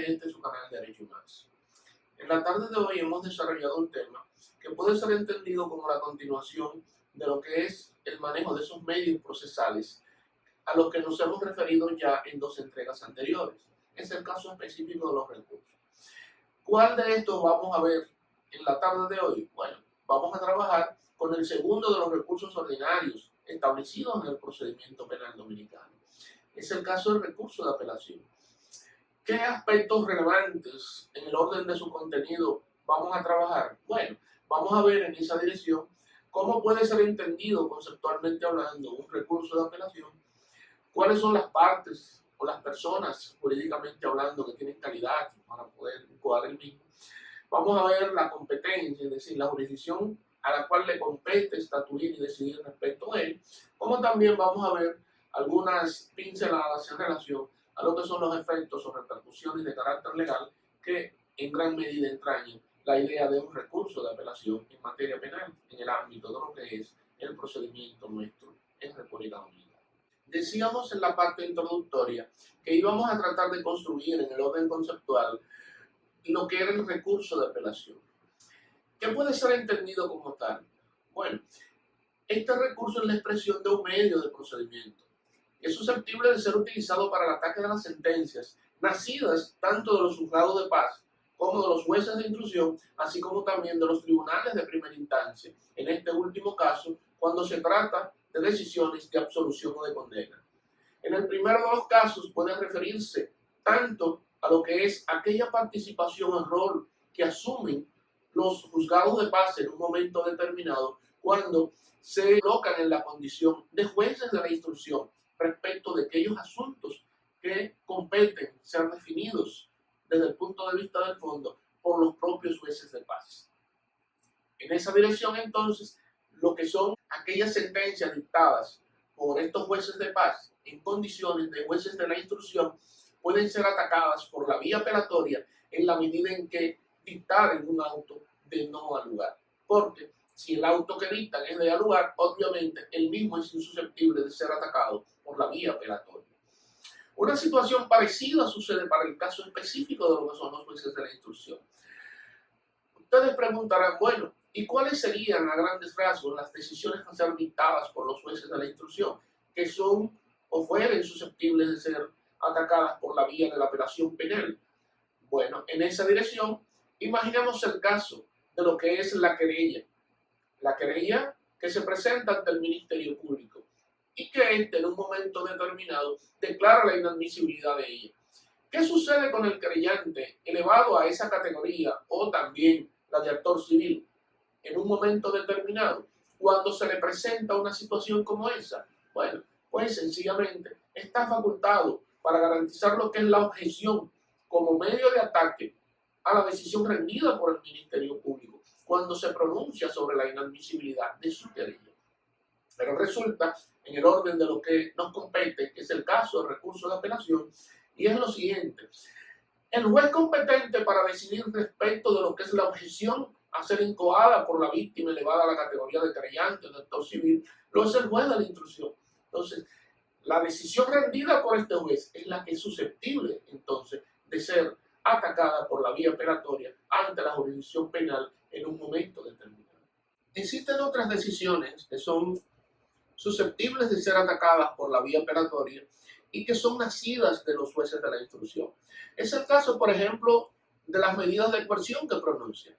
y este es su canal de Derecho y Más. En la tarde de hoy hemos desarrollado un tema que puede ser entendido como la continuación de lo que es el manejo de esos medios procesales a los que nos hemos referido ya en dos entregas anteriores. Es el caso específico de los recursos. ¿Cuál de estos vamos a ver en la tarde de hoy? Bueno, vamos a trabajar con el segundo de los recursos ordinarios establecidos en el procedimiento penal dominicano. Es el caso del recurso de apelación. ¿Qué aspectos relevantes en el orden de su contenido vamos a trabajar? Bueno, vamos a ver en esa dirección cómo puede ser entendido conceptualmente hablando un recurso de apelación, cuáles son las partes o las personas jurídicamente hablando que tienen calidad para poder jugar el mismo. Vamos a ver la competencia, es decir, la jurisdicción a la cual le compete estatuir y decidir respecto a él, como también vamos a ver algunas pinceladas en relación a lo que son los efectos o repercusiones de carácter legal que en gran medida entrañan la idea de un recurso de apelación en materia penal en el ámbito de lo que es el procedimiento nuestro en República Dominicana. Decíamos en la parte introductoria que íbamos a tratar de construir en el orden conceptual lo que era el recurso de apelación. ¿Qué puede ser entendido como tal? Bueno, este recurso es la expresión de un medio de procedimiento. Es susceptible de ser utilizado para el ataque de las sentencias, nacidas tanto de los juzgados de paz como de los jueces de instrucción, así como también de los tribunales de primera instancia, en este último caso, cuando se trata de decisiones de absolución o de condena. En el primero de los casos puede referirse tanto a lo que es aquella participación en rol que asumen los juzgados de paz en un momento determinado, cuando se colocan en la condición de jueces de la instrucción respecto de aquellos asuntos que competen ser definidos desde el punto de vista del fondo por los propios jueces de paz. En esa dirección, entonces, lo que son aquellas sentencias dictadas por estos jueces de paz en condiciones de jueces de la instrucción pueden ser atacadas por la vía apelatoria en la medida en que dictaren un auto de no al lugar. Porque si el auto que dictan es de al lugar, obviamente el mismo es insusceptible de ser atacado por la vía apelatoria. Una situación parecida sucede para el caso específico de lo que son los jueces de la instrucción. Ustedes preguntarán, bueno, ¿y cuáles serían a grandes rasgos las decisiones que ser dictadas por los jueces de la instrucción que son o fueren susceptibles de ser atacadas por la vía de la apelación penal? Bueno, en esa dirección, imaginemos el caso de lo que es la querella. La querella que se presenta ante el Ministerio Público y que éste en un momento determinado declara la inadmisibilidad de ella. ¿Qué sucede con el querellante elevado a esa categoría o también la de actor civil en un momento determinado cuando se le presenta una situación como esa? Bueno, pues sencillamente está facultado para garantizar lo que es la objeción como medio de ataque a la decisión rendida por el Ministerio Público cuando se pronuncia sobre la inadmisibilidad de su querella. Pero resulta, en el orden de lo que nos compete, que es el caso del recurso de apelación, y es lo siguiente. El juez competente para decidir respecto de lo que es la objeción a ser incoada por la víctima elevada a la categoría de querellante o de actor civil, lo es el juez de la instrucción. Entonces, la decisión rendida por este juez es la que es susceptible, entonces, de ser atacada por la vía apelatoria ante la jurisdicción penal en un momento determinado. Existen otras decisiones que son susceptibles de ser atacadas por la vía apelatoria y que son nacidas de los jueces de la instrucción. Es el caso, por ejemplo, de las medidas de coerción que pronuncian.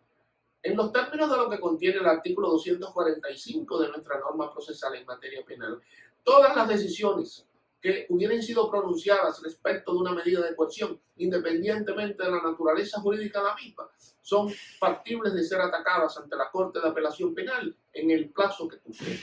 En los términos de lo que contiene el artículo 245 de nuestra norma procesal en materia penal, todas las decisiones que hubieran sido pronunciadas respecto de una medida de coerción, independientemente de la naturaleza jurídica de la misma, son factibles de ser atacadas ante la Corte de Apelación Penal en el plazo que cumplen.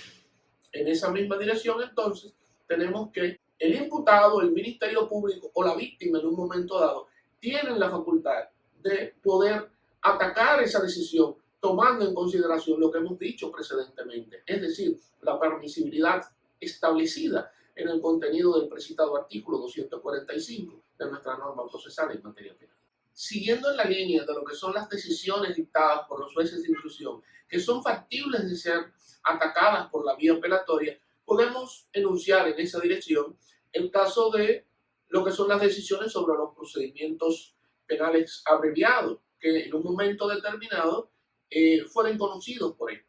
En esa misma dirección, entonces, tenemos que el imputado, el Ministerio Público o la víctima en un momento dado tienen la facultad de poder atacar esa decisión tomando en consideración lo que hemos dicho precedentemente, es decir, la permisibilidad establecida en el contenido del precitado artículo 245 de nuestra norma procesal en materia penal. Siguiendo en la línea de lo que son las decisiones dictadas por los jueces de instrucción, que son factibles de ser atacadas por la vía apelatoria, podemos enunciar en esa dirección el caso de lo que son las decisiones sobre los procedimientos penales abreviados que en un momento determinado fueron conocidos por esto.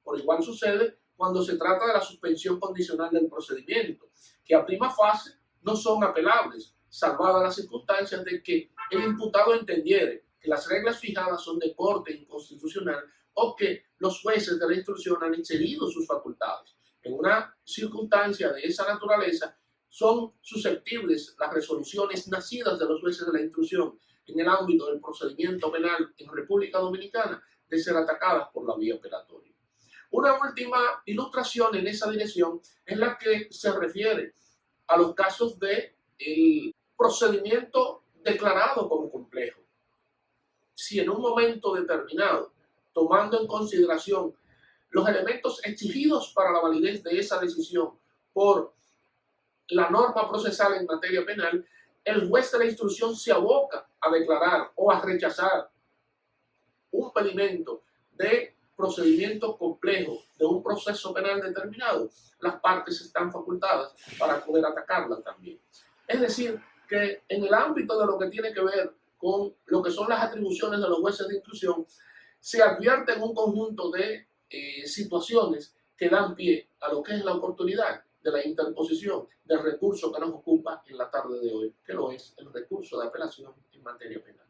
Por igual sucede cuando se trata de la suspensión condicional del procedimiento, que a prima fase no son apelables, salvadas las circunstancias de que el imputado entendiere que las reglas fijadas son de corte inconstitucional o que los jueces de la instrucción han excedido sus facultades. En una circunstancia de esa naturaleza, son susceptibles las resoluciones nacidas de los jueces de la instrucción en el ámbito del procedimiento penal en República Dominicana de ser atacadas por la vía apelatoria. Una última ilustración en esa dirección es la que se refiere a los casos del procedimiento declarado como complejo. Si en un momento determinado, tomando en consideración los elementos exigidos para la validez de esa decisión por la norma procesal en materia penal, el juez de la instrucción se aboca a declarar o a rechazar un pedimento de procedimiento complejo de un proceso penal determinado, las partes están facultadas para poder atacarla también. Es decir, que en el ámbito de lo que tiene que ver con lo que son las atribuciones de los jueces de instrucción, se advierten un conjunto de situaciones que dan pie a lo que es la oportunidad de la interposición del recurso que nos ocupa en la tarde de hoy, que lo es el recurso de apelación en materia penal.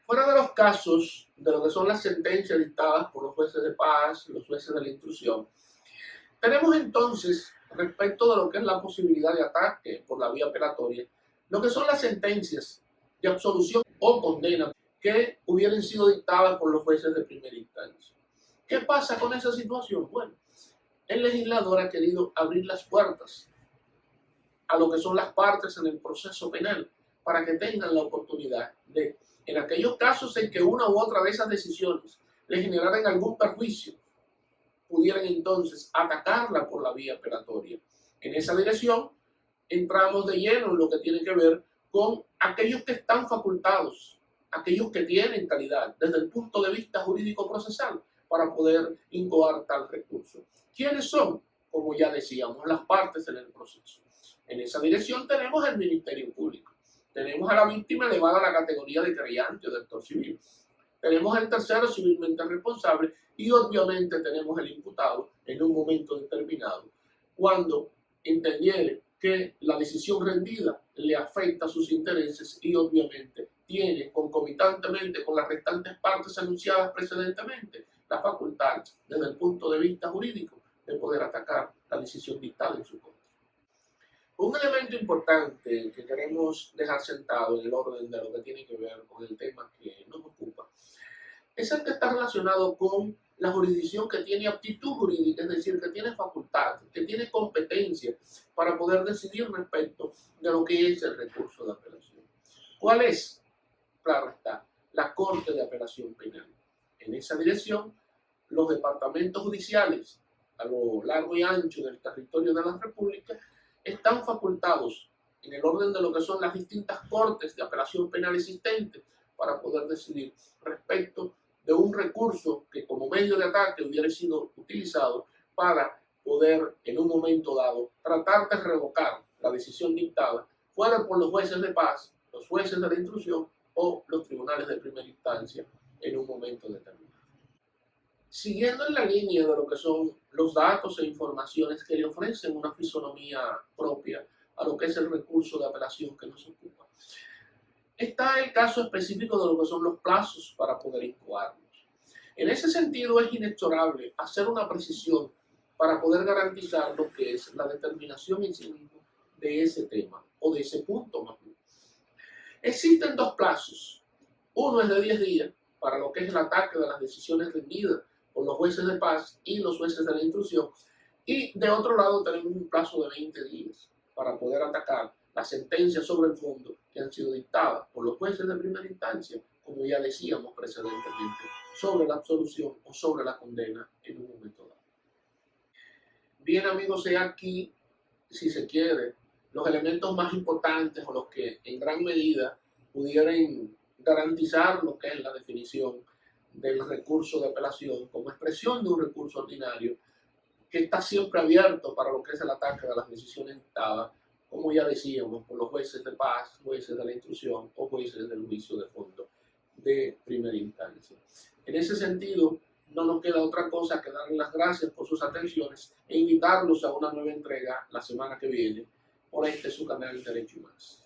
Fuera de los casos de lo que son las sentencias dictadas por los jueces de paz, los jueces de la instrucción, tenemos entonces, respecto de lo que es la posibilidad de ataque por la vía apelatoria, lo que son las sentencias de absolución o condena que hubieran sido dictadas por los jueces de primera instancia. ¿Qué pasa con esa situación? Bueno, el legislador ha querido abrir las puertas a lo que son las partes en el proceso penal para que tengan la oportunidad de, en aquellos casos en que una u otra de esas decisiones le generaran algún perjuicio, pudieran entonces atacarla por la vía apelatoria. En esa dirección entramos de lleno en lo que tiene que ver con aquellos que están facultados, aquellos que tienen calidad desde el punto de vista jurídico-procesal para poder incoar tal recurso. ¿Quiénes son? Como ya decíamos, las partes en el proceso. En esa dirección tenemos el Ministerio Público, tenemos a la víctima elevada a la categoría de querellante o de actor civil, tenemos el tercero civilmente responsable y obviamente tenemos el imputado en un momento determinado, cuando entendiere que la decisión rendida le afecta a sus intereses y obviamente tiene concomitantemente con las restantes partes anunciadas precedentemente la facultad desde el punto de vista jurídico de poder atacar la decisión dictada en su contra. Un elemento importante que queremos dejar sentado en el orden de lo que tiene que ver con el tema que nos ocupa es el que está relacionado con la jurisdicción que tiene aptitud jurídica, es decir, que tiene facultad, que tiene competencia para poder decidir respecto de lo que es el recurso de apelación. ¿Cuál es? Claro está, la Corte de Apelación Penal. En esa dirección, los departamentos judiciales a lo largo y ancho del territorio de la República están facultados en el orden de lo que son las distintas cortes de apelación penal existentes para poder decidir respecto de un recurso que como medio de ataque hubiera sido utilizado para poder en un momento dado tratar de revocar la decisión dictada, fuera por los jueces de paz, los jueces de la instrucción o los tribunales de primera instancia en un momento determinado. Siguiendo en la línea de lo que son los datos e informaciones que le ofrecen una fisonomía propia a lo que es el recurso de apelación que nos ocupa, está el caso específico de lo que son los plazos para poder incoarlos. En ese sentido es inexorable hacer una precisión para poder garantizar lo que es la determinación en sí mismo de ese tema o de ese punto más bien. Existen dos plazos. Uno es de 10 días para lo que es el ataque de las decisiones rendidas por los jueces de paz y los jueces de la instrucción, y de otro lado tenemos un plazo de 20 días para poder atacar las sentencias sobre el fondo que han sido dictadas por los jueces de primera instancia, como ya decíamos precedentemente, sobre la absolución o sobre la condena en un momento dado. Bien, amigos, he aquí, si se quiere, los elementos más importantes o los que en gran medida pudieran garantizar lo que es la definición del recurso de apelación como expresión de un recurso ordinario que está siempre abierto para lo que es el ataque de las decisiones dictadas como ya decíamos, por los jueces de paz, jueces de la instrucción o jueces del juicio de fondo de primera instancia. En ese sentido, no nos queda otra cosa que darles las gracias por sus atenciones e invitarlos a una nueva entrega la semana que viene por este su canal Derecho y Más.